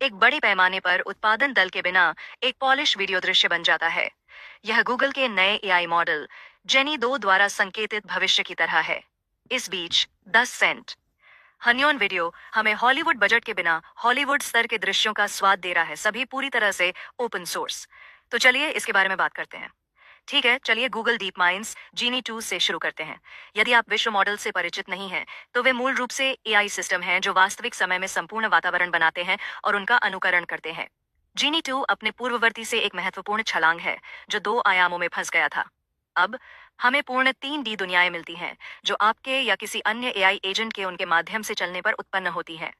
एक बड़े पैमाने पर उत्पादन दल के बिना एक पॉलिश वीडियो दृश्य बन जाता है। यह गूगल के नए एआई मॉडल जेनी 2 द्वारा संकेतित भविष्य की तरह है। इस बीच 10 सेंट हनियन वीडियो हमें हॉलीवुड बजट के बिना हॉलीवुड स्तर के दृश्यों का स्वाद दे रहा है, सभी पूरी तरह से ओपन सोर्स। तो चलिए इसके बारे में बात करते हैं। ठीक है, चलिए गूगल डीप माइंड्स जीनी 2 से शुरू करते हैं। यदि आप विश्व मॉडल से परिचित नहीं हैं, तो वे मूल रूप से एआई सिस्टम हैं जो वास्तविक समय में संपूर्ण वातावरण बनाते हैं और उनका अनुकरण करते हैं। जीनी 2 अपने पूर्ववर्ती से एक महत्वपूर्ण छलांग है, जो 2 आयामों में फंस गया था। अब हमें पूर्ण 3D दुनियाएं मिलती हैं, जो आपके या किसी अन्य एआई एजेंट के उनके माध्यम से चलने पर उत्पन्न होती हैं।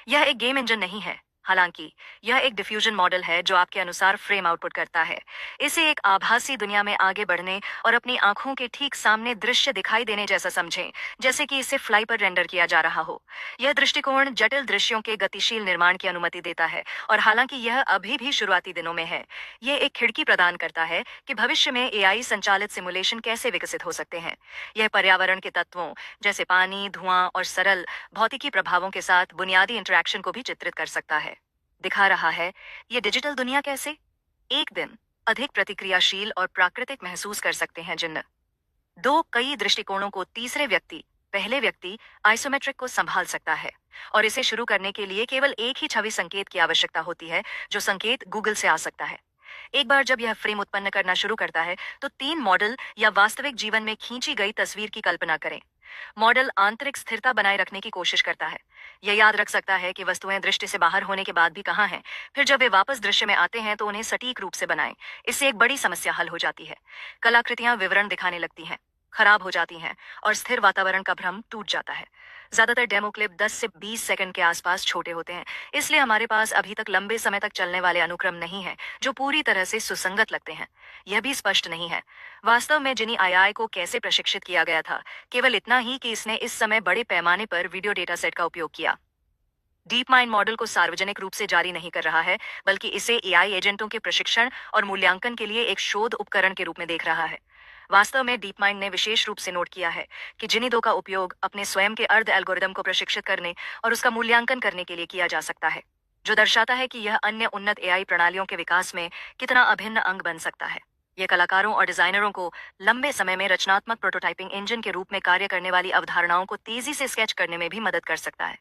यह एक गेम इंजन नहीं है, हालांकि यह एक डिफ्यूजन मॉडल है जो आपके अनुसार फ्रेम आउटपुट करता है। इसे एक आभासी दुनिया में आगे बढ़ने और अपनी आंखों के ठीक सामने दृश्य दिखाई देने जैसा समझें, जैसे कि इसे फ्लाई पर रेंडर किया जा रहा हो। यह दृष्टिकोण जटिल दृश्यों के गतिशील निर्माण की अनुमति देता है, और हालांकि यह अभी भी शुरुआती दिनों में है, यह एक खिड़की प्रदान करता है कि भविष्य में एआई संचालित सिमुलेशन कैसे विकसित हो सकते हैं। यह पर्यावरण के तत्वों जैसे पानी, धुआं और सरल भौतिकी प्रभावों के साथ बुनियादी इंटरैक्शन को भी चित्रित कर सकता है। दिखा रहा है ये डिजिटल दुनिया कैसे एक दिन अधिक प्रतिक्रियाशील और प्राकृतिक महसूस कर सकते हैं, जिन दो कई दृष्टिकोणों को तीसरे व्यक्ति पहले व्यक्ति आइसोमेट्रिक को संभाल सकता है। और इसे शुरू करने के लिए केवल एक ही छवि संकेत की आवश्यकता होती है, जो संकेत गूगल से आ सकता है। एक बार जब यह फ्रेम उत्पन्न करना शुरू करता है, तो 3 मॉडल या वास्तविक जीवन में खींची गई तस्वीर की कल्पना करें। मॉडल आंतरिक स्थिरता बनाए रखने की कोशिश करता है। यह याद रख सकता है कि वस्तुएं दृष्टि से बाहर होने के बाद भी कहाँ हैं। फिर जब वे वापस दृश्य में आते हैं तो उन्हें सटीक रूप से बनाएं। इससे एक बड़ी समस्या हल हो जाती है। कलाकृतियां विवरण दिखाने लगती हैं, खराब हो जाती हैं, और स्थिर वातावरण का भ्रम टूट जाता है। ज्यादातर डेमो क्लिप 10 से 20 सेकंड के आसपास छोटे होते हैं, इसलिए हमारे पास अभी तक लंबे समय तक चलने वाले अनुक्रम नहीं है जो पूरी तरह से सुसंगत लगते हैं। यह भी स्पष्ट नहीं है वास्तव में जिनी आईआई को कैसे प्रशिक्षित किया गया था, केवल इतना ही कि इसने इस समय बड़े पैमाने पर वीडियो डेटा सेट का उपयोग किया। डीप माइंड मॉडल को सार्वजनिक रूप से जारी नहीं कर रहा है, बल्कि इसे एआई एजेंटों के प्रशिक्षण और मूल्यांकन के लिए एक शोध उपकरण के रूप में देख रहा है। वास्तव में डीप माइंड ने विशेष रूप से नोट किया है कि जिनी 2 का उपयोग अपने स्वयं के अर्ध एल्गोरिदम को प्रशिक्षित करने और उसका मूल्यांकन करने के लिए किया जा सकता है, जो दर्शाता है कि यह अन्य उन्नत एआई प्रणालियों के विकास में कितना अभिन्न अंग बन सकता है। यह कलाकारों और डिजाइनरों को लंबे समय में रचनात्मक प्रोटोटाइपिंग इंजन के रूप में कार्य करने वाली अवधारणाओं को तेजी से स्केच करने में भी मदद कर सकता है।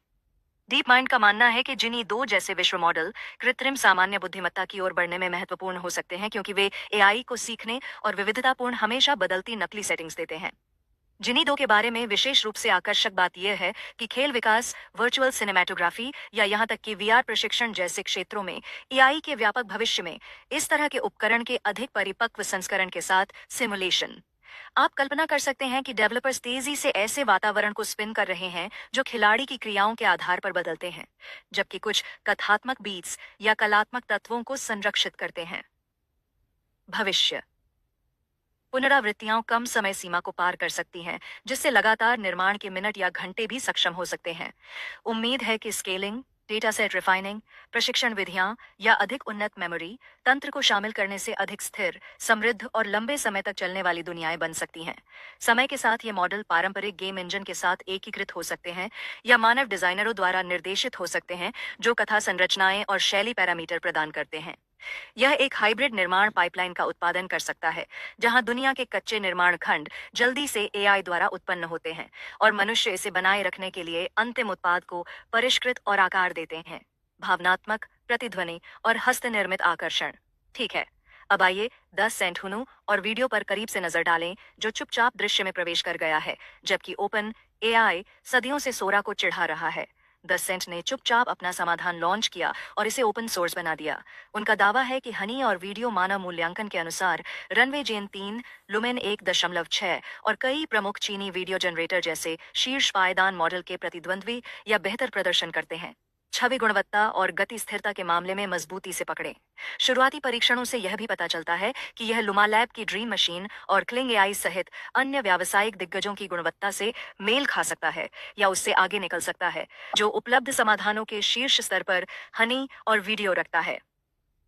डीप माइंड का मानना है कि जिनी 2 जैसे विश्व मॉडल कृत्रिम सामान्य बुद्धिमत्ता की ओर बढ़ने में महत्वपूर्ण हो सकते हैं, क्योंकि वे एआई को सीखने और विविधतापूर्ण हमेशा बदलती नकली सेटिंग्स देते हैं। जिनी 2 के बारे में विशेष रूप से आकर्षक बात यह है कि खेल विकास, वर्चुअल सिनेमैटोग्राफी या यहाँ तक कि वीआर प्रशिक्षण जैसे क्षेत्रों में एआई के व्यापक भविष्य में इस तरह के उपकरण के अधिक परिपक्व संस्करण के साथ सिमुलेशन। आप कल्पना कर सकते हैं कि डेवलपर्स तेजी से ऐसे वातावरण को स्पिन कर रहे हैं जो खिलाड़ी की क्रियाओं के आधार पर बदलते हैं, जबकि कुछ कथात्मक बीट्स या कलात्मक तत्वों को संरक्षित करते हैं। भविष्य पुनरावृत्तियां कम समय सीमा को पार कर सकती हैं, जिससे लगातार निर्माण के मिनट या घंटे भी सक्षम हो सकते हैं। उम्मीद है कि स्केलिंग, डेटा सेट रिफाइनिंग, प्रशिक्षण विधियां या अधिक उन्नत मेमोरी तंत्र को शामिल करने से अधिक स्थिर, समृद्ध और लंबे समय तक चलने वाली दुनियाएं बन सकती हैं। समय के साथ ये मॉडल पारंपरिक गेम इंजन के साथ एकीकृत हो सकते हैं या मानव डिजाइनरों द्वारा निर्देशित हो सकते हैं, जो कथा संरचनाएं और शैली पैरामीटर प्रदान करते हैं। यह एक हाइब्रिड निर्माण पाइपलाइन का उत्पादन कर सकता है, जहां दुनिया के कच्चे निर्माण खंड जल्दी से एआई द्वारा उत्पन्न होते हैं और मनुष्य इसे बनाए रखने के लिए अंतिम उत्पाद को परिष्कृत और आकार देते हैं। भावनात्मक, प्रतिध्वनि और हस्तनिर्मित आकर्षण। ठीक है, अब आइए 10 सेंट हुनु और वीडियो पर करीब से नजर डालें, जो चुपचाप दृश्य में प्रवेश कर गया है, जबकि ओपन एआई सदियों से सोरा को चिढ़ा रहा है। 10 सेंट ने चुपचाप अपना समाधान लॉन्च किया और इसे ओपन सोर्स बना दिया। उनका दावा है कि हनी और वीडियो मानव मूल्यांकन के अनुसार रनवे जेन 3, लुमेन 1.6 और कई प्रमुख चीनी वीडियो जनरेटर जैसे शीर्ष पायदान मॉडल के प्रतिद्वंद्वी या बेहतर प्रदर्शन करते हैं। छवि गुणवत्ता और गति स्थिरता के मामले में मजबूती से पकड़े। शुरुआती परीक्षणों से यह भी पता चलता है कि यह लुमा लैब की ड्रीम मशीन और क्लिंग एआई सहित अन्य व्यावसायिक दिग्गजों की गुणवत्ता से मेल खा सकता है या उससे आगे निकल सकता है, जो उपलब्ध समाधानों के शीर्ष स्तर पर हनी और वीडियो रखता है।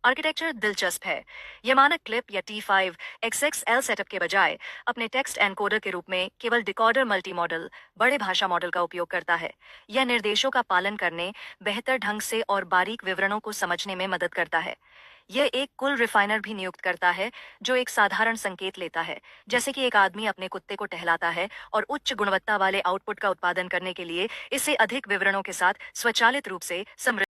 आर्किटेक्चर दिलचस्प है। यह मानक क्लिप या T5 XXL सेटअप के बजाय अपने टेक्स्ट एनकोडर के रूप में केवल डिकोडर मल्टी मॉडल बड़े भाषा मॉडल का उपयोग करता है। यह निर्देशों का पालन करने, बेहतर ढंग से और बारीक विवरणों को समझने में मदद करता है। यह एक कुल रिफाइनर भी नियुक्त करता है, जो एक साधारण संकेत लेता है, जैसे कि एक आदमी अपने कुत्ते को टहलाता है, और उच्च गुणवत्ता वाले आउटपुट का उत्पादन करने के लिए इसे अधिक विवरणों के साथ स्वचालित रूप से समृद्ध